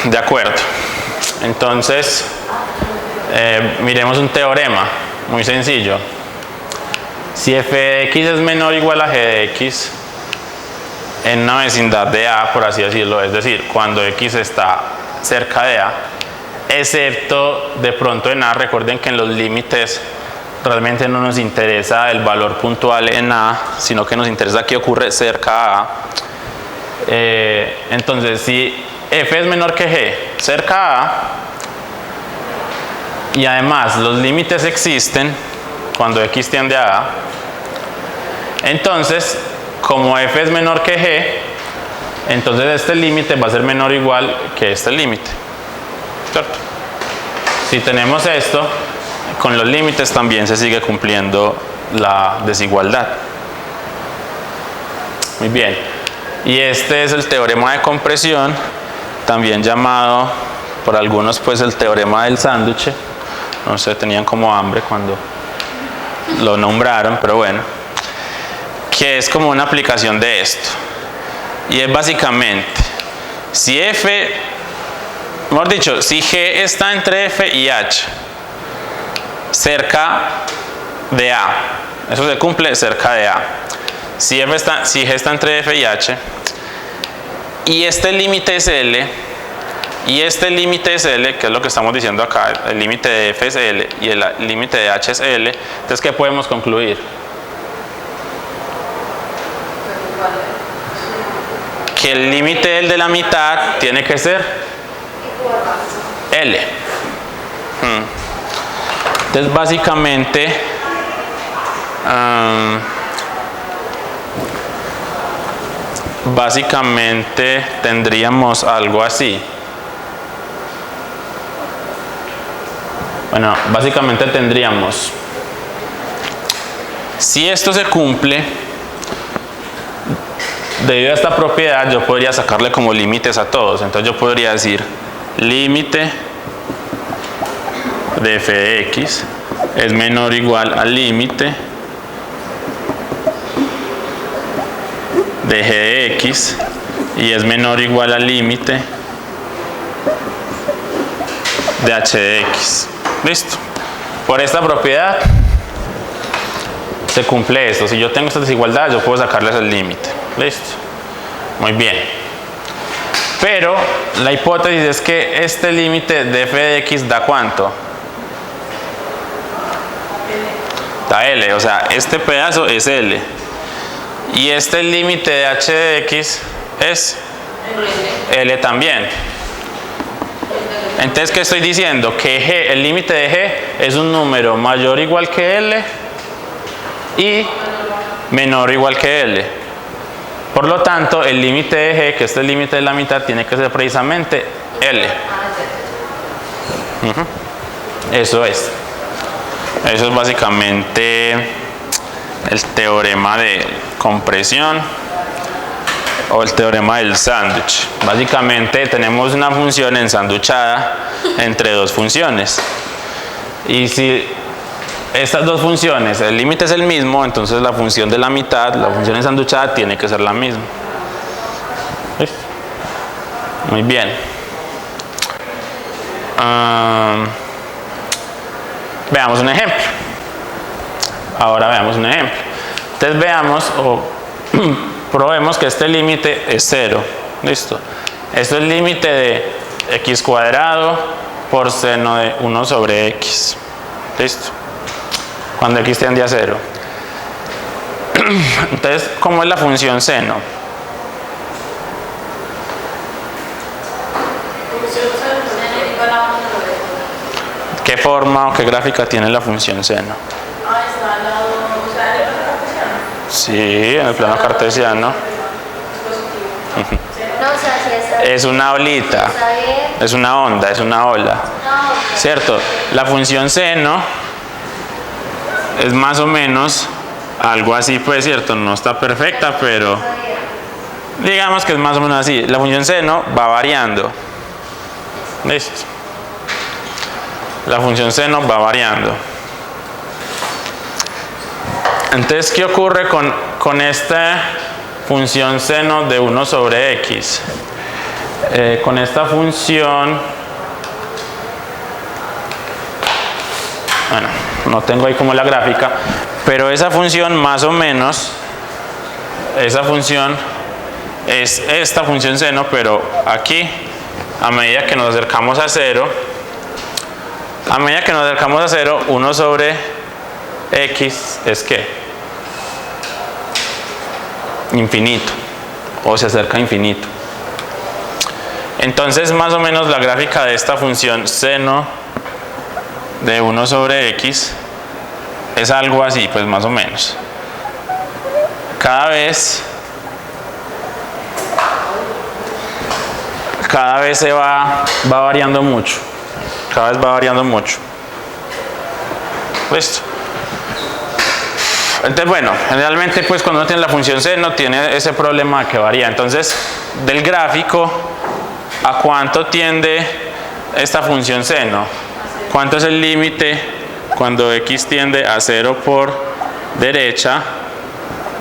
De acuerdo. Entonces, miremos un teorema muy sencillo. Si f de x es menor o igual a g de x en una vecindad de A, por así decirlo, es decir, cuando x está cerca de A, excepto de pronto en A, recuerden que en los límites realmente no nos interesa el valor puntual en A, sino que nos interesa qué ocurre cerca a A. Entonces, si f es menor que g cerca a A, y además los límites existen cuando x tiende a A, entonces, como f es menor que g, entonces este límite va a ser menor o igual que este límite, ¿cierto? Si tenemos esto, con los límites también se sigue cumpliendo la desigualdad. Muy bien. Y este es el teorema de compresión, también llamado por algunos pues el teorema del sándwich. No sé, tenían como hambre cuando lo nombraron, pero bueno. Que es como una aplicación de esto. Y es básicamente, si f, mejor dicho, si g está entre f y h, cerca de A, eso se cumple cerca de A. Si g está entre f y h, y este límite es L, y este límite es L, que es lo que estamos diciendo acá, el límite de f es L y el límite de h es L, entonces ¿qué podemos concluir? Que el límite de la mitad tiene que ser L. Entonces básicamente tendríamos algo así. Bueno, básicamente tendríamos, si esto se cumple, debido a esta propiedad yo podría sacarle como límites a todos. Entonces yo podría decir límite de f de x es menor o igual al límite de g de x y es menor o igual al límite de h de x. Listo. Por esta propiedad se cumple esto. Si yo tengo esta desigualdad, yo puedo sacarles el límite. Listo. Muy bien. Pero la hipótesis es que este límite de f de x da ¿cuánto? Da L. O sea, este pedazo es L. Y este límite de h de x es L también. Entonces, ¿qué estoy diciendo? Que g, el límite de g es un número mayor o igual que L y menor o igual que L. Por lo tanto, el límite de g, que es el límite de la mitad, tiene que ser precisamente L. Eso es. Eso es básicamente el teorema de compresión o el teorema del sándwich. Básicamente tenemos una función ensanduchada entre dos funciones. Y si estas dos funciones, el límite es el mismo, entonces la función de la mitad, la función ensanduchada, tiene que ser la misma. ¿Listo? Muy bien. Veamos un ejemplo. Ahora veamos un ejemplo. Entonces veamos o probemos que este límite es 0. Listo. Esto es el límite de x cuadrado por seno de 1 sobre x. Listo. Cuando x tiende a 0. Entonces, ¿cómo es la función seno? ¿Qué forma o qué gráfica tiene la función seno? Está al lado, o sea, en el plano cartesiano. Sí, en el plano cartesiano. Es una olita, es una onda, es una ola. ¿Cierto? La función seno es más o menos algo así, pues, ¿cierto? No está perfecta, pero digamos que es más o menos así. La función seno va variando. ¿Listo? La función seno va variando. Entonces, ¿qué ocurre con esta función seno de 1 sobre x? con esta función, bueno, no tengo ahí como la gráfica, pero esa función más o menos, esa función es esta función seno, pero aquí, a medida que nos acercamos a 0, 1 sobre x es ¿qué? Infinito, o se acerca a infinito. Entonces, más o menos la gráfica de esta función seno de 1 sobre x es algo así, pues más o menos. Cada vez se va variando mucho. Cada vez va variando mucho. Listo. Entonces, bueno, generalmente pues cuando uno tiene la función seno tiene ese problema que varía. Entonces, del gráfico, ¿a cuánto tiende esta función seno? ¿Cuánto es el límite cuando x tiende a 0 por derecha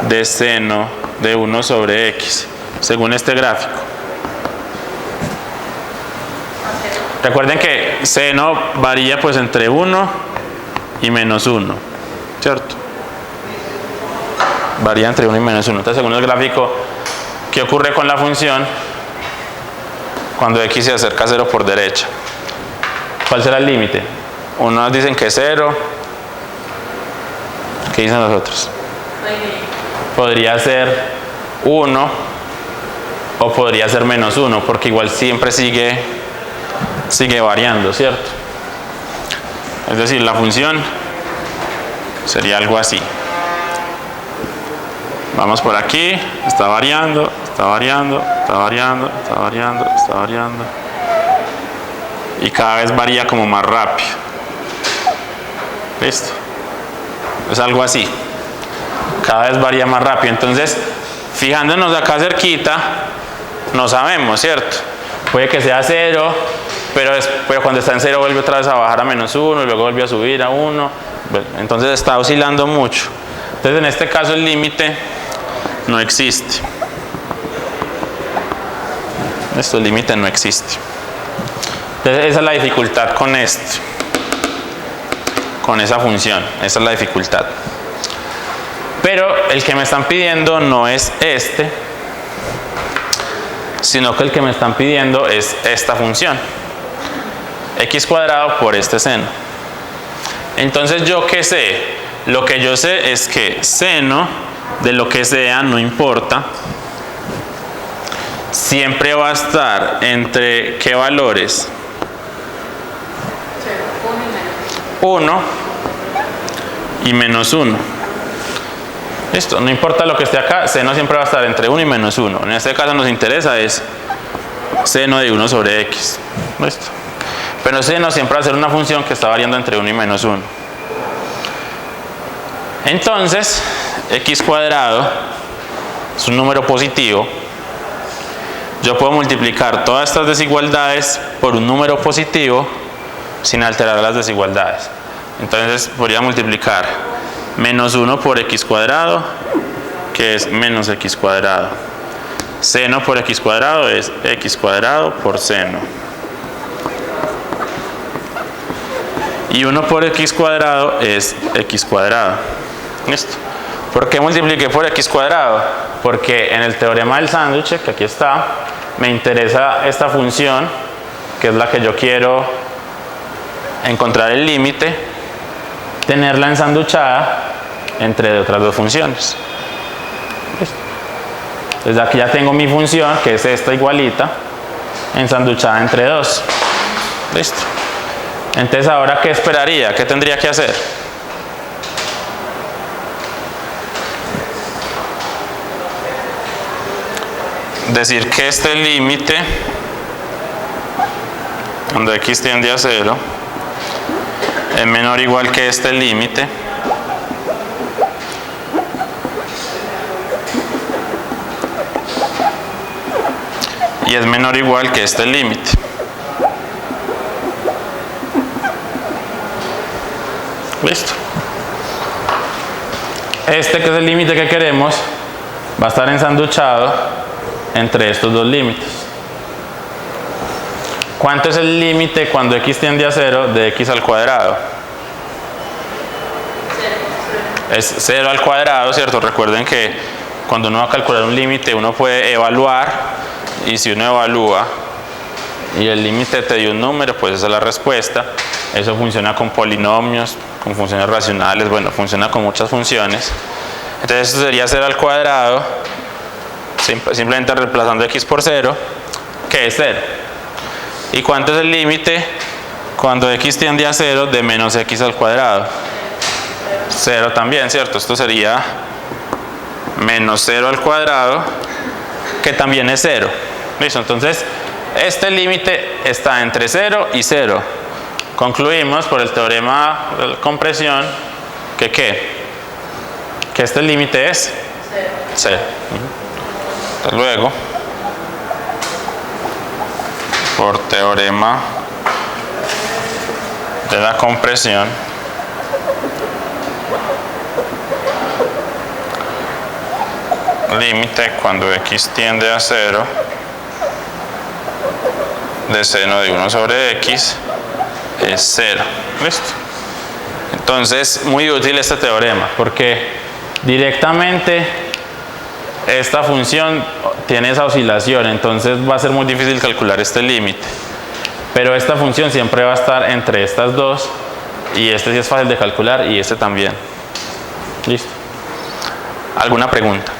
de seno de 1 sobre x, según este gráfico? Recuerden que seno varía pues entre 1 y menos 1, ¿cierto? Varía entre 1 y menos 1. Entonces, según el gráfico, ¿qué ocurre con la función cuando x se acerca a 0 por derecha? ¿Cuál será el límite? Unos dicen que 0. ¿Qué dicen los otros? Podría ser 1 o podría ser menos 1, porque igual siempre sigue variando, ¿cierto? Es decir, la función sería algo así. Vamos por aquí, está variando, está variando, está variando, está variando, está variando. Y cada vez varía como más rápido. ¿Listo? Es algo así. Cada vez varía más rápido. Entonces, fijándonos acá cerquita, no sabemos, ¿cierto? Puede que sea 0, pero cuando está en 0 vuelve otra vez a bajar a menos 1, y luego vuelve a subir a 1. Entonces está oscilando mucho. Entonces, en este caso el límite no existe. El límite no existe. Entonces, esa es la dificultad con esto, con esa función. Esa es la dificultad. Pero el que me están pidiendo no es este, sino que el que me están pidiendo es esta función, x cuadrado por este seno. Entonces, ¿yo qué sé? Lo que yo sé es que seno de lo que sea, no importa, siempre va a estar entre ¿qué valores? 1 y menos 1. Listo, no importa lo que esté acá, seno siempre va a estar entre 1 y menos 1. En este caso nos interesa es seno de 1 sobre x. Listo. Pero seno siempre va a ser una función que está variando entre 1 y menos 1. Entonces, x cuadrado es un número positivo. Yo puedo multiplicar todas estas desigualdades por un número positivo sin alterar las desigualdades. Entonces podría multiplicar menos 1 por x cuadrado, que es menos x cuadrado. Seno por x cuadrado es x cuadrado por seno. Y 1 por x cuadrado es x cuadrado. ¿Listo? ¿Por qué multipliqué por x cuadrado? Porque en el teorema del sándwich, que aquí está, me interesa esta función, que es la que yo quiero encontrar el límite, tenerla ensanduchada entre otras dos funciones. ¿Listo? Entonces aquí ya tengo mi función, que es esta igualita, ensanduchada entre dos. ¿Listo? Entonces, ahora, ¿qué esperaría? ¿Qué tendría que hacer? Decir que este límite, cuando x tiende a 0, es menor o igual que este límite y es menor o igual que este límite. Listo. Este, que es el límite que queremos, va a estar ensanduchado entre estos dos límites. ¿Cuánto es el límite cuando x tiende a 0 de x al cuadrado? Es 0 al cuadrado, ¿cierto? Recuerden que cuando uno va a calcular un límite uno puede evaluar, y si uno evalúa y el límite te dio un número, pues esa es la respuesta. Eso funciona con polinomios, con funciones racionales, bueno, funciona con muchas funciones. Entonces esto sería 0 al cuadrado, simplemente reemplazando x por 0, que es 0. ¿Y cuánto es el límite cuando x tiende a 0 de menos x al cuadrado? 0 también, ¿cierto? Esto sería menos 0 al cuadrado, que también es 0. ¿Listo? Entonces, este límite está entre 0 y 0. Concluimos por el teorema de compresión que ¿qué? Que este límite es 0. Hasta luego. Por teorema de la compresión, límite cuando x tiende a 0 de seno de 1 sobre x es 0. ¿Listo? Entonces, muy útil este teorema porque directamente esta función tiene esa oscilación, entonces va a ser muy difícil calcular este límite. Pero esta función siempre va a estar entre estas dos, y este sí es fácil de calcular y este también. ¿Listo? ¿Alguna pregunta?